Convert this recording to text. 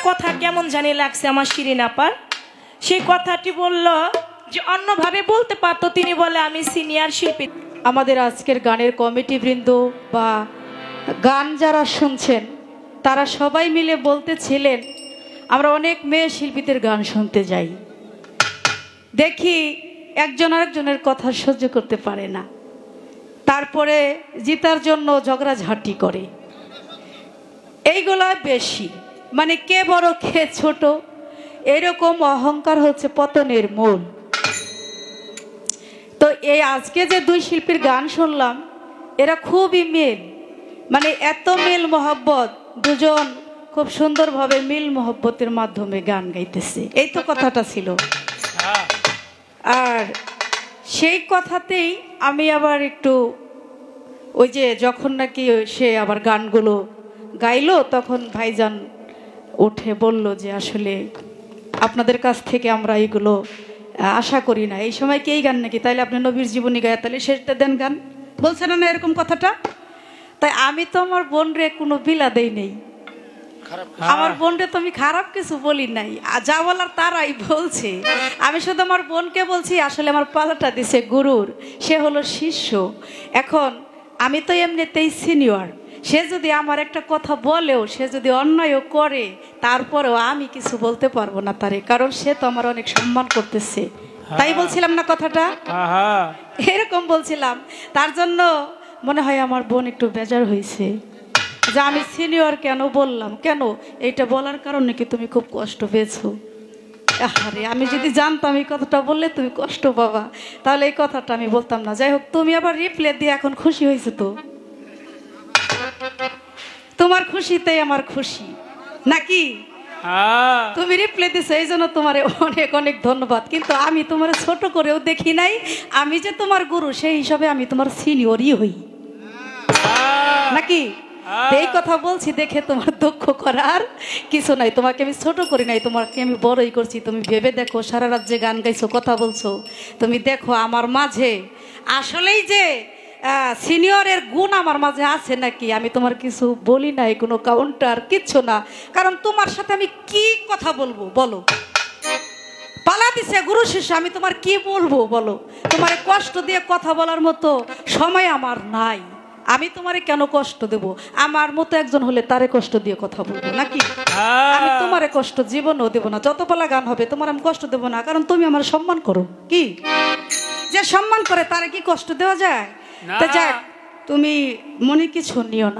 কথা কেমন জানি লাগছে আমার শিরিন আপার। সেই কথাটি বলল যে অন্যভাবে বলতে পারতো, তিনি বলে আমি সিনিয়র শিল্পী। আমাদের আজকের গানের কমিটি বৃন্দ বা গান যারা শুনছেন তারা সবাই মিলে বলতেছিলেন আমরা অনেক মেয়ে শিল্পীদের গান শুনতে যাই, দেখি একজন আরেকজনের কথা সহ্য করতে পারে না, তারপরে জিতার জন্য ঝগড়াঝাটি করে। এইগুলা বেশি, মানে কে বড় কে ছোট, এরকম অহংকার হচ্ছে পতনের মূল। তো এই আজকে যে দুই শিল্পীর গান শুনলাম এরা খুবই মিল, মানে এত মিল মহব্বত, দুজন খুব সুন্দরভাবে মিল মহব্বতের মাধ্যমে গান গাইতেছে, এই তো কথাটা ছিল। আর সেই কথাতেই আমি আবার একটু ওই যে যখন নাকি সে আবার গানগুলো গাইলো তখন ভাইজান উঠে বলল যে আসলে আপনাদের কাছ থেকে আমরা এইগুলো আশা করি না, এই সময় কি এই গান নাকি, তাইলে আপনি নবীর জীবনী গায়ে তাহলে শেষটা দেন গান, বলছেন না এরকম কথাটা। তাই আমি তো আমার বোন রে কোনো বিলা দেই নেই, আমার বোনরে তো আমি খারাপ কিছু বলি নাই, যা বলার তারাই বলছে। আমি শুধু আমার বোনকে বলছি আসলে আমার পালাটা দিছে গুরুর, সে হলো শিষ্য। এখন আমি তো এমনিতেই সিনিয়র, সে যদি আমার একটা কথা বলেও সে যদি অন্যায়ও করে তারপরেও আমি কিছু বলতে পারবো না তারে, কারণ সে তো আমার অনেক সম্মান করতেছে। তাই বলছিলাম না কথাটা, এরকম বলছিলাম। তার জন্য মনে হয় আমার বোন একটু বেজার হয়েছে যে আমি সিনিয়র কেন বললাম, কেন এইটা বলার কারণে কি তুমি খুব কষ্ট পেয়েছো? আরে আমি যদি জানতাম এই কথাটা বললে তুমি কষ্ট পাবা তাহলে এই কথাটা আমি বলতাম না। যাই হোক, তুমি আবার রিপ্লাই দিয়ে এখন খুশি হয়েছে, তো তোমার খুশিতেই আমার খুশি নাকি? তুমি রিপ্লাই দিছো এই জন্য তোমার অনেক অনেক ধন্যবাদ। কিন্তু আমি তোমার ছোট করেও দেখি নাই, আমি যে তোমার গুরু সেই হিসাবে আমি তোমার সিনিয়রই হই নাকি? এই কথা বলছি দেখে তোমার দুঃখ করার কিছু নাই, তোমাকে আমি ছোট করি নাই, তোমাকে আমি বড়ই করছি। তুমি ভেবে দেখো, সারা রাত যে গান গাইছো, কথা বলছো, তুমি দেখো আমার মাঝে আসলেই যে সিনিয়রের গুণ আমার মাঝে আছে নাকি। আমি তোমার কিছু বলি নাই, কোনো কাউন্টার কিচ্ছু না, কারণ তোমার সাথে আমি কি কথা বলবো বলো? পালা দিছে গুরু শিষ্য, আমি তোমার কি বলবো বলো? তোমার কষ্ট দিয়ে কথা বলার মতো সময় আমার নাই, আমি তোমারে কেন কষ্ট দেব? আমার মতো একজন হলে তারে কষ্ট দিয়ে কথা বলবো নাকি? আমি তোমারে কষ্ট জীবনও দেব না, যত পালা গান হবে তোমার আমি কষ্ট দেব না, কারণ তুমি আমার সম্মান করো। কি যে সম্মান করে তারে কি কষ্ট দেওয়া যায়? তা যাক, তুমি মনে কিছু নিও না।